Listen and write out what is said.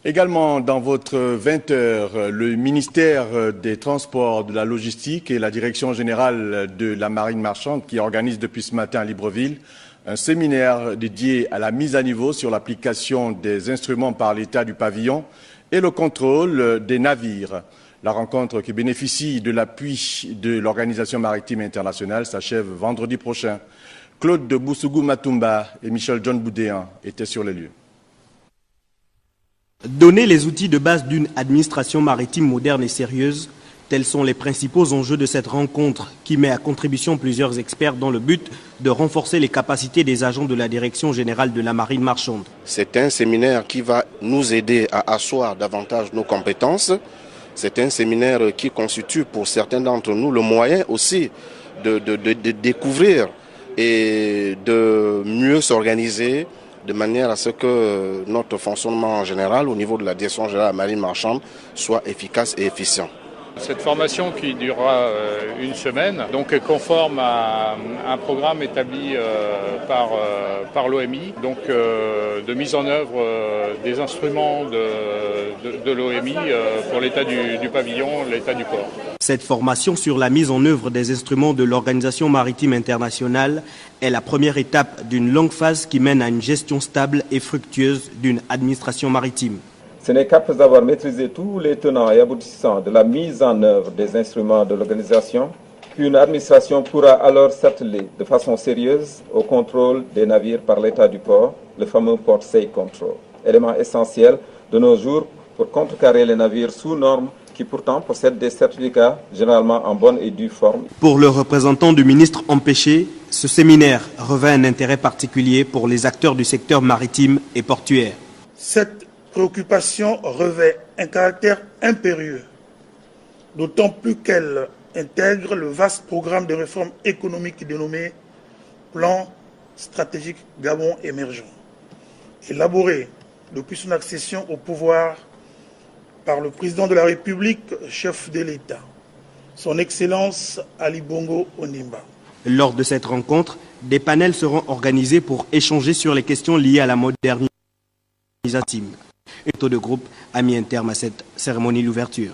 Également, dans votre 20 heures, le ministère des Transports, de la Logistique et la Direction générale de la Marine marchande qui organise depuis ce matin à Libreville un séminaire dédié à la mise à niveau sur l'application des instruments par l'État du pavillon et le contrôle des navires. La rencontre qui bénéficie de l'appui de l'Organisation maritime internationale s'achève vendredi prochain. Claude de Boussougou Matumba et Michel John Boudéan étaient sur les lieux. Donner les outils de base d'une administration maritime moderne et sérieuse, tels sont les principaux enjeux de cette rencontre qui met à contribution plusieurs experts dans le but de renforcer les capacités des agents de la Direction générale de la Marine marchande. C'est un séminaire qui va nous aider à asseoir davantage nos compétences. C'est un séminaire qui constitue pour certains d'entre nous le moyen aussi de découvrir et de mieux s'organiser de manière à ce que notre fonctionnement en général au niveau de la Direction générale de la Marine marchande soit efficace et efficient. Cette formation qui durera une semaine donc est conforme à un programme établi par l'OMI, donc de mise en œuvre des instruments de l'OMI pour l'état du pavillon, l'état du port. Cette formation sur la mise en œuvre des instruments de l'Organisation maritime internationale est la première étape d'une longue phase qui mène à une gestion stable et fructueuse d'une administration maritime. Ce n'est qu'après avoir maîtrisé tous les tenants et aboutissants de la mise en œuvre des instruments de l'organisation qu'une administration pourra alors s'atteler de façon sérieuse au contrôle des navires par l'État du port, le fameux Port Say Control, élément essentiel de nos jours pour contrecarrer les navires sous normes qui pourtant possèdent des certificats généralement en bonne et due forme. Pour le représentant du ministre empêché, ce séminaire revêt un intérêt particulier pour les acteurs du secteur maritime et portuaire. Cette préoccupation revêt un caractère impérieux, d'autant plus qu'elle intègre le vaste programme de réforme économique dénommé Plan stratégique Gabon émergent, élaboré depuis son accession au pouvoir par le président de la République, chef de l'État, son Excellence Ali Bongo Ondimba. Lors de cette rencontre, des panels seront organisés pour échanger sur les questions liées à la modernisation. Et tout de groupe a mis un terme à cette cérémonie d'ouverture.